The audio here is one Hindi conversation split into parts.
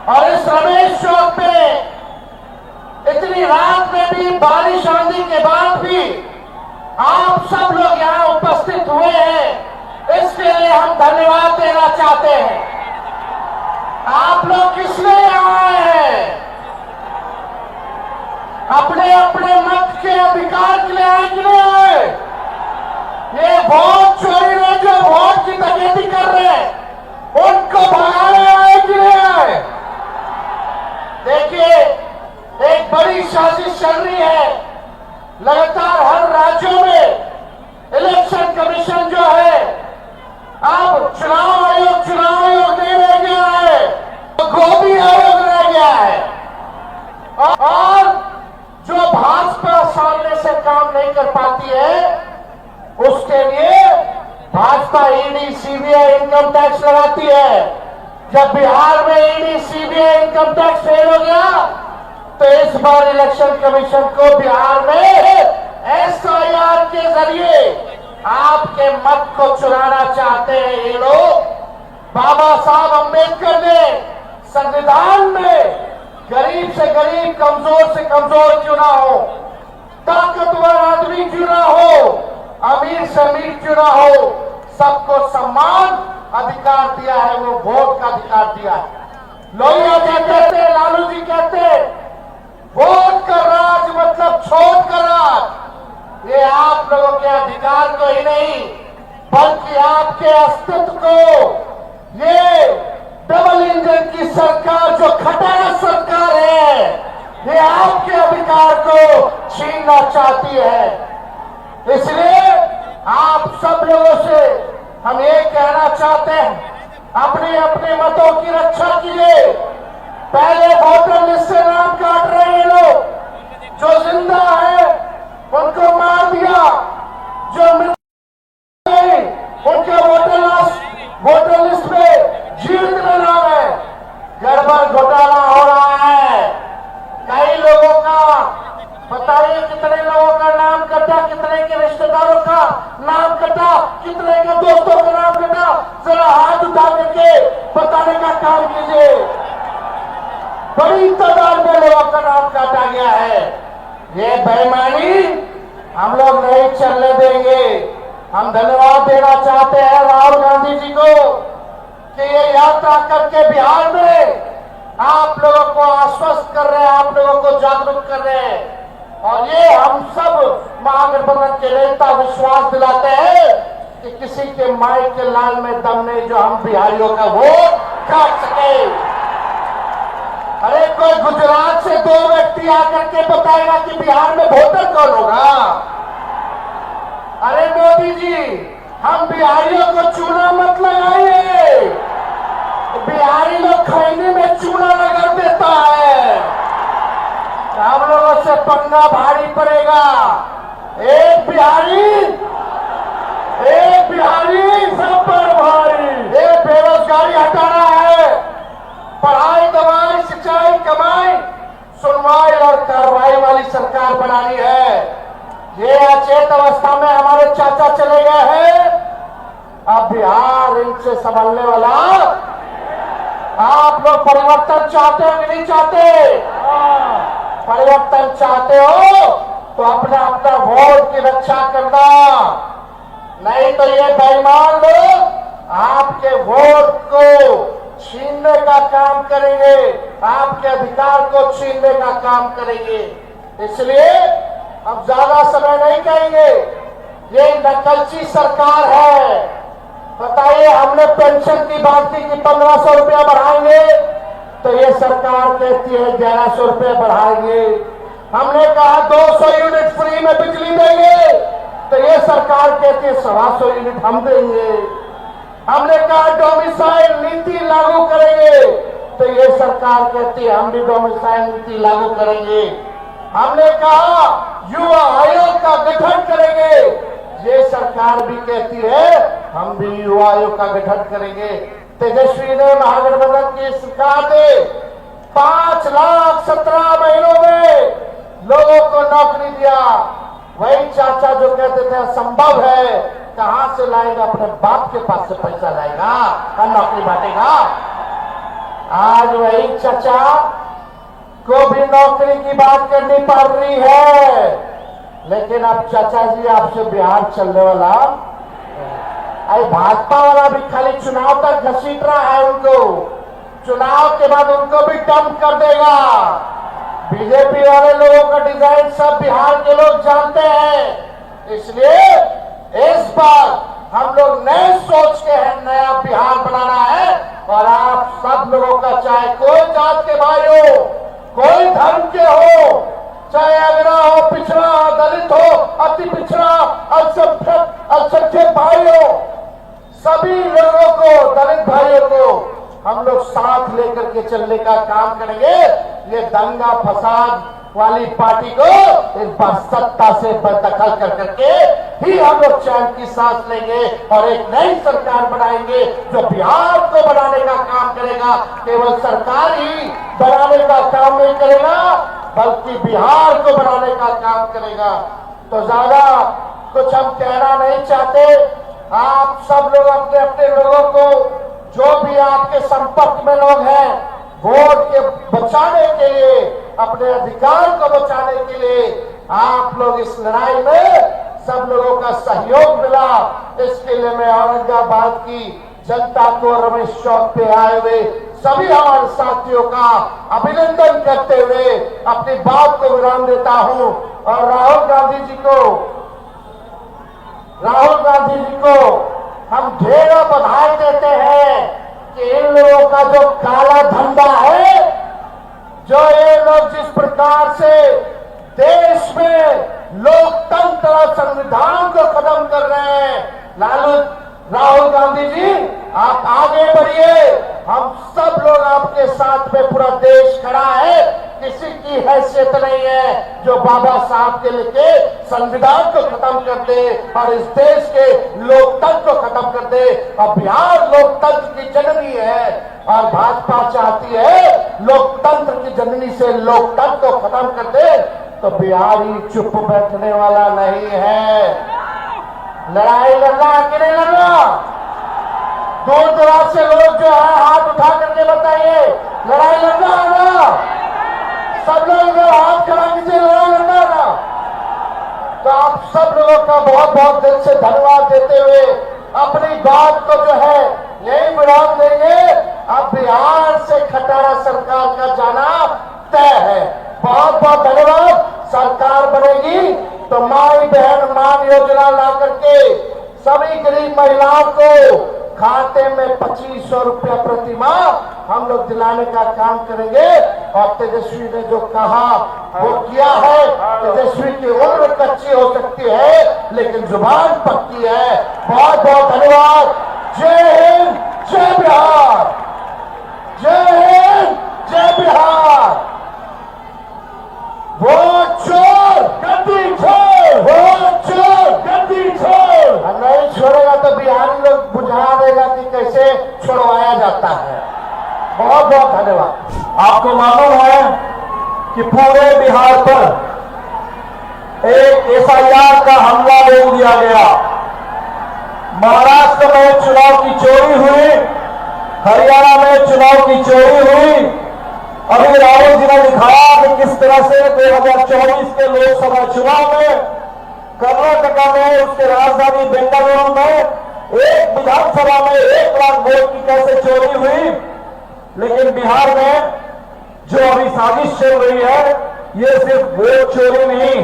और इस रमेश चौक पे इतनी रात में भी, बारिश आंधी के बाद भी आप सब लोग यहाँ उपस्थित हुए हैं, इसके लिए हम धन्यवाद देना चाहते हैं। आप लोग किस लिए यहाँ आए हैं? अपने अपने मत के अधिकार के लिए आए कि नहीं आए? ये वोट चोरी में जो वोट की डकैती कर रहे हैं, उनको भगाने आए कि नहीं आए? देखिए, एक बड़ी साजिश चल रही है। लगातार हर राज्यों में इलेक्शन कमीशन जो है, अब चुनाव आयोग नहीं रह गया है, तो गोदी आयोग रह गया है। और जो भाजपा सामने से काम नहीं कर पाती है, उसके लिए Bhajpa ED CBI income tax लगाती है। जब बिहार में ED CBI income tax fail हो गया, तो इस बार इलेक्शन कमीशन को बिहार में एसआईआर के जरिए आपके मत को चुराना चाहते हैं ये लोग। बाबा साहब अंबेडकर ने संविधान में गरीब से गरीब, कमजोर से कमजोर क्यों ना हो, ताकतवर आदमी क्यों ना हो, अमीर से अमीर क्यों ना हो, सबको सम्मान अधिकार दिया है। वो वोट का अधिकार दिया है। लोहिया जी कहते, लालू जी कहते, वोट का राज मतलब छोट का राज। ये आप लोगों के अधिकार को ही नहीं, बल्कि आपके अस्तित्व को ये डबल इंजन की सरकार, जो खटारा सरकार है, ये आपके अधिकार को छीनना चाहती है। इसलिए आप सब लोगों से हम ये कहना चाहते हैं, अपने अपने मतों की रक्षा कीजिए। पहले वोटर लिस्ट से नाम काट रहे हैं लोग, जो जिंदा है उनको मार दिया, जो मृत उनके वोटर लिस्ट में जीवित में नाम है। गड़बड़ घोटाला हो रहा है। कई लोगों का, बताइए कितने लोगों का नाम कटा, कितने के रिश्तेदारों का नाम कटा, कितने के दोस्तों का नाम कटा, जरा हाथ उठा करके बताने का काम कीजिए। बड़ी तादाद में लोगों का नाम काटा गया है। ये बेईमानी हम लोग नहीं चलने देंगे। हम धन्यवाद देना चाहते हैं राहुल गांधी जी को कि ये यात्रा करके बिहार में आप लोगों को आश्वस्त कर रहे हैं, आप लोगों को जागरूक कर रहे हैं। और ये हम सब महागठबंधन के नेता विश्वास दिलाते हैं कि किसी के माई के लाल में दम नहीं जो हम बिहारियों का वोट काट सके। अरे कोई गुजरात से दो व्यक्ति आकर के बताएगा कि बिहार में वोटर कौन होगा? अरे मोदी जी, हम बिहारियों को चूना मत लगाइए। बिहारी लोग खैनी में चूना लगा देता है। हम लोगों से पंगा भारी पड़ेगा। एक बिहारी सब पर भारी। ये बेरोजगारी हटाना है, पढ़ाई, दवाई, सिंचाई, कमाई, सुनवाई और कार्रवाई वाली सरकार बनानी है। ये अचेत अवस्था में हमारे चाचा चले गए हैं, अब बिहार इनसे संभलने वाला। आप लोग परिवर्तन चाहते हो कि नहीं चाहते? परिवर्तन चाहते हो तो अपना अपना वोट की रक्षा करना, नहीं तो ये बेईमान लोग आपके वोट को छीनने का काम करेंगे, आपके अधिकार को छीनने का काम करेंगे। इसलिए अब ज्यादा समय नहीं कहेंगे। ये नकलची सरकार है। बताइए, हमने पेंशन की बात की कि 1500 रुपया बढ़ाएंगे, तो ये सरकार कहती है 1100 रुपये बढ़ाएंगे। हमने कहा 200 यूनिट फ्री में बिजली देंगे, तो ये सरकार कहती है 125 यूनिट हम देंगे। हमने कहा डोमिसाइल नीति लागू करेंगे, तो ये सरकार कहती है हम भी डोमिसाइल नीति लागू करेंगे। हमने कहा युवा आयोग का गठन करेंगे, ये सरकार भी कहती है हम भी युवा आयोग का गठन करेंगे। तेजस्वी ने महागठबंधन की सरकार ने 5,17,000 महीनों में लोगों को नौकरी दिया। वही चाचा जो कहते थे असंभव है, कहां से लाएगा? अपने बाप के पास से पैसा लाएगा और नौकरी बांटेगा। आज वही चचा को भी नौकरी की बात करनी पड़ रही है, लेकिन अब चाचा जी आपसे बिहार चलने वाला, अरे भाजपा वाला भी खाली चुनाव तक घसीट रहा है उनको, चुनाव के बाद उनको भी डंप कर देगा। बीजेपी वाले लोगों का डिजाइन सब बिहार के लोग जानते हैं, इसलिए इस बार हम लोग नए सोच के हैं, नया बिहार बनाना है। और आप सब लोगों का, चाहे कोई जात के भाई हो, कोई धर्म के हो, चाहे अगड़ा हो, पिछड़ा हो, दलित हो, अति पिछड़ा, अल्पसंख्यक भाई हो, सभी लोगों को, दलित भाइयों को हम लोग साथ लेकर के चलने का काम करेंगे। ये दंगा फसाद वाली पार्टी को इस बार सत्ता से बददखल कर करके ही हम लोग चैन की सांस लेंगे और एक नई सरकार बनाएंगे जो बिहार को बनाने का काम करेगा। केवल सरकार ही बनाने का काम नहीं करेगा, बल्कि बिहार को बनाने का काम करेगा। तो ज्यादा कुछ हम कहना नहीं चाहते। आप सब लोग अपने अपने लोगों को, जो भी आपके संपर्क में लोग हैं, वोट के बचाने के लिए, अपने अधिकार को बचाने के लिए आप लोग इस लड़ाई में सब लोगों का सहयोग मिला। इसके लिए मैं औरंगाबाद की जनता को, रमेश चौक पे आए हुए सभी हमारे साथियों का अभिनंदन करते हुए अपनी बात को विराम देता हूं। और राहुल गांधी जी को हम ढेरों बधाई देते हैं कि इन लोगों का जो काला धंधा है, जो ये लोग जिस प्रकार से देश में लोकतंत्र और संविधान को खत्म कर रहे हैं, राहुल गांधी जी आप आगे बढ़िए। हम सब लोग आपके साथ में, पूरा देश खड़ा है। किसी की हैसियत नहीं है जो बाबा साहब के लिखे संविधान को खत्म कर दे और इस देश के लोकतंत्र को खत्म कर दे। और बिहार लोकतंत्र की जननी है और भाजपा चाहती है लोकतंत्र की जननी से लोकतंत्र को खत्म कर दे। तो बिहार ही चुप बैठने वाला नहीं है। लड़ाई लड़ना कि नहीं लड़ना? दूर दराज से लोग जो है हाथ उठा करके बताइए, लड़ाई लड़ना है ना? सब लोग इधर हाथ खड़ा कीजिए, लड़ाई लड़ना है ना? तो आप सब लोगों का बहुत बहुत दिल से धन्यवाद देते हुए अपनी बात को जो है यही विराम देंगे। अब बिहार से खटारा सरकार का जाना तय है। बहुत बहुत धन्यवाद। सरकार बनेगी तो माई बहन मान योजना ला करके सभी गरीब महिलाओं को खाते में 2500 रुपया प्रति माह हम लोग दिलाने का काम करेंगे। और तेजस्वी ने जो कहा वो किया है। तेजस्वी की उम्र कच्ची हो सकती है लेकिन जुबान पक्की है। बहुत बहुत धन्यवाद। जय हिंद, जय बिहार। जय हिंद, जय बिहार। वोट चोर गद्दी छोड़, वोट चोर गद्दी छोड़। नहीं छोड़ेगा तो बिहारी लोग बुझा देगा कि कैसे छुड़वाया जाता है। बहुत बहुत धन्यवाद। आपको मालूम है कि पूरे बिहार पर एक एसआईआर का हमला बोल दिया गया। महाराष्ट्र में चुनाव की चोरी हुई, हरियाणा में चुनाव की चोरी हुई। अभी राहुल जी ने दिखाया कि किस तरह से 2024 के लोकसभा चुनाव में कर्नाटक में, उसके राजधानी बेंगलुरु में एक विधानसभा में 1 लाख वोट की कैसे चोरी हुई। लेकिन बिहार में जो अभी साजिश चल रही है, ये सिर्फ वोट चोरी नहीं,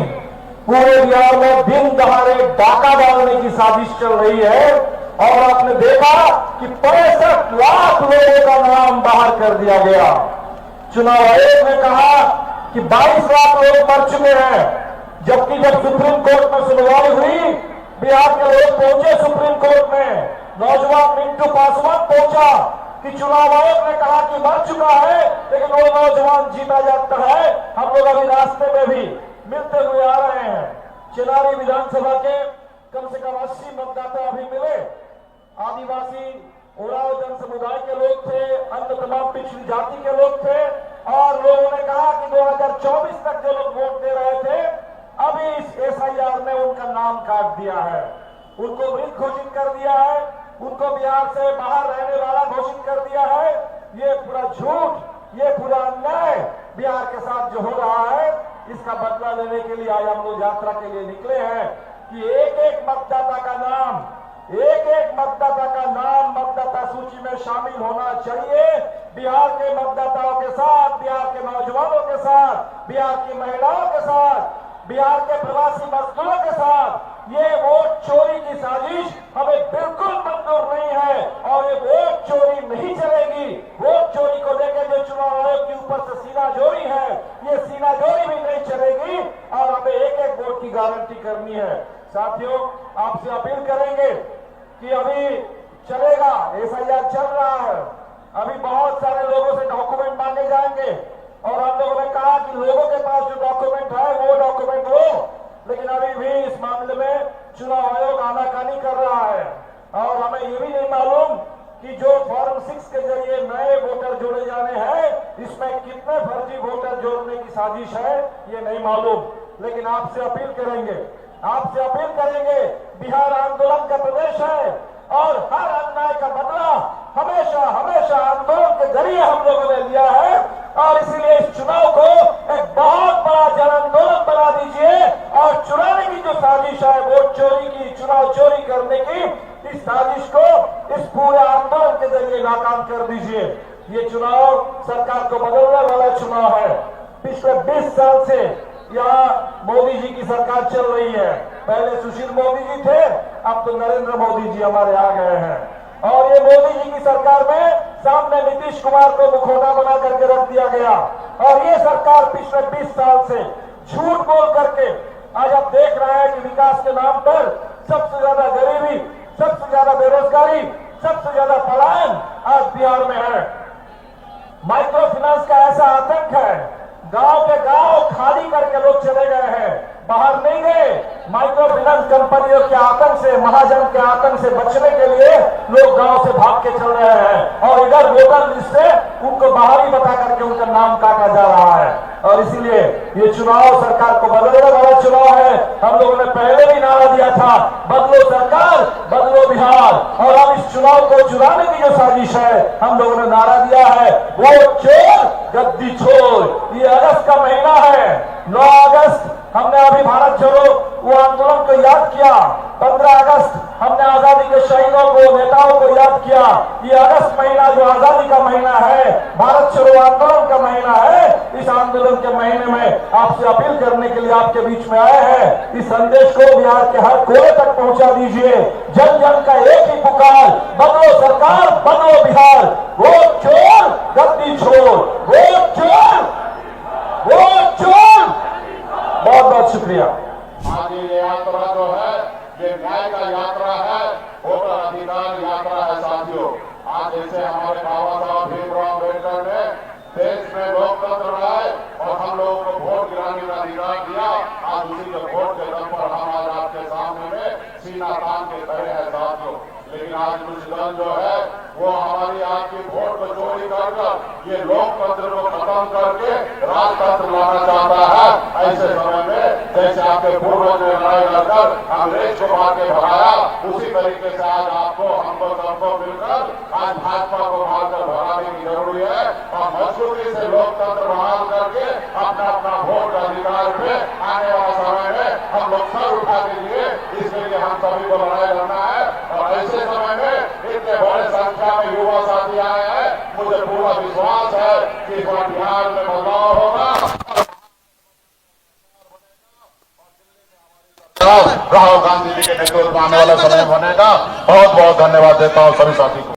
पूरे बिहार में दिन दहाड़े डाका डालने की साजिश चल रही है। और आपने देखा कि 65 लाख लोगों का नाम बाहर कर दिया गया। चुनाव आयोग ने कहा कि 22 लाख लोग मर चुके हैं, जबकि जब सुप्रीम कोर्ट में सुनवाई हुई, बिहार के लोग पहुंचे सुप्रीम कोर्ट में। नौजवान मिंटू पासवान पहुंचा कि चुनाव आयोग ने कहा कि मर चुका है, लेकिन वो नौजवान जीता जाता है। हम लोग अभी रास्ते में भी मिलते हुए आ रहे हैं। चिनारी विधानसभा के कम से कम 80 मतदाता अभी मिले। आदिवासी उराव जन समुदाय के लोग थे, अन्य तमाम पिछड़ी जाति के लोग थे। और लोगों ने कहा कि 2024 तक जो लोग वोट दे रहे थे, अभी इस एसआईआर ने उनका नाम काट दिया है, उनको मृत घोषित कर दिया है, उनको बिहार से बाहर रहने वाला घोषित कर दिया है। ये पूरा झूठ, ये पूरा अन्याय बिहार के साथ जो हो रहा है, इसका बदला लेने के लिए आज हम लोग यात्रा के लिए निकले हैं कि एक एक मतदाता का नाम मतदाता सूची में शामिल होना चाहिए। बिहार के मतदाताओं के साथ, बिहार के नौजवानों के साथ, बिहार की महिलाओं के साथ, बिहार के प्रवासी मजदूरों के साथ ये वोट चोरी की साजिश हमें बिल्कुल मंजूर नहीं है और ये वोट चोरी नहीं चलेगी। वोट चोरी को लेकर जो चुनाव आयोग के ऊपर से सीनाजोरी है, ये सीनाजोरी भी नहीं चलेगी और हमें एक एक वोट की गारंटी करनी है। साथियों, आपसे अपील करेंगे कि अभी चलेगा, एफआईआर चल रहा है, अभी बहुत सारे लोगों से डॉक्यूमेंट मांगे जाएंगे और हम लोगों ने कहा कि लोगों के पास जो डॉक्यूमेंट है वो डॉक्यूमेंट लो, लेकिन अभी भी इस मामले में चुनाव आयोग आनाकानी कर रहा है और हमें ये भी नहीं मालूम कि जो फॉर्म 6 के जरिए नए वोटर जोड़े जाने हैं, इसमें कितने फर्जी वोटर जोड़ने की साजिश है ये नहीं मालूम। लेकिन आपसे अपील करेंगे, बिहार आंदोलन का प्रदेश है और हर अन्याय का बदला हमेशा आंदोलन के जरिए हम लोगों ने लिया है और इसीलिए इस चुनाव को एक बहुत बड़ा जन आंदोलन बना दीजिए और चुराने की जो साजिश है, वोट चोरी की, चुनाव चोरी करने की, इस साजिश को इस पूरे आंदोलन के जरिए नाकाम कर दीजिए। ये चुनाव सरकार को बदलने वाला चुनाव है। पिछले 20 साल से यहाँ मोदी जी की सरकार चल रही है। पहले सुशील मोदी जी थे, अब तो नरेंद्र मोदी जी हमारे आ गए हैं और ये मोदी जी की सरकार में सामने नीतीश कुमार को मुखौटा बना करके रख दिया गया और ये सरकार पिछले 20 साल से झूठ बोल करके आज आप देख रहे हैं कि विकास के नाम पर सबसे ज्यादा गरीबी, सबसे ज्यादा बेरोजगारी, सबसे ज्यादा पलायन आज बिहार में है। माइक्रो फाइनेंस का ऐसा आतंक है, गांव के गांव खाली करके लोग चले गए हैं, बाहर नहीं गए। माइक्रो फाइनेंस कंपनियों के आतंक से, महाजन के आतंक से बचने के लिए लोग गांव से भाग के चल रहे हैं और इधर वोटर लिस्ट से उनको बाहर ही बता करके उनका नाम काटा जा रहा है। और इसीलिए ये चुनाव सरकार को बदलने वाला चुनाव है। हम लोगों ने पहले भी नारा दिया था, बदलो सरकार, बदलो बिहार, और अब इस चुनाव को चुराने की जो साजिश है, हम लोगों ने नारा दिया है, वोट चोर गद्दी छोड़। ये अगस्त का महीना है, 9 अगस्त हमने अभी भारत छोड़ो वो आंदोलन को याद किया, 15 अगस्त हमने आजादी के शहीदों को, नेताओं को याद किया। ये अगस्त महीना जो आजादी का महीना है, भारत छोड़ो आंदोलन का महीना है, इस आंदोलन के महीने में आपसे अपील करने के लिए आपके बीच में आए हैं। इस संदेश को बिहार के हर कोने तक पहुंचा दीजिए। जन जन का एक ही पुकार, बदलो सरकार, बदलो बिहार, वोट चोर गद्दी छोड़, वोट चोर, वोट चोर। बहुत बहुत शुक्रिया। आज ये यात्रा जो है, ये न्याय का यात्रा है, वोटर अधिकार यात्रा है। साथियों, आज जैसे हमारे बाबा साहब भीमराव अम्बेडकर ने देश में लोकतंत्र लाए और हम लोगों को वोट गिराने का अधिकार दिया, आज उसी के वोट के दम पर हम आज आपके सामने में सीना तान के खड़े हैं। साथियों, लेकिन आज कुछ दल जो है वो हमारी आपकी वोट को चोरी कर ये लोकतंत्र को खत्म करके राजतंत्र लाना चाहता है। ऐसे समय में जैसे आपके पूर्वज ने लड़ाई लड़कर अंग्रेज को मार के भगाया, उसी तरीके से आज आपको, हमको, सबको मिलकर आज भाजपा को मारकर भगाने की जरूरी है और मजबूती से लोकतंत्र बहाल करके अपना अपना वोट अधिकार पे आने वाला समय में हम लोग सर उठा के लिए, इसके लिए हम सभी को लड़ाई लड़ना है। और ऐसे समय में इतने बड़े संख्या में युवा साथी आए हैं, मुझे पूरा विश्वास है कि इस बार बिहार में बदलाव होगा। राहुल गांधी जी के नेतृत्व में आने वाला समय बनेगा। बहुत बहुत धन्यवाद देता हूँ सभी साथी को।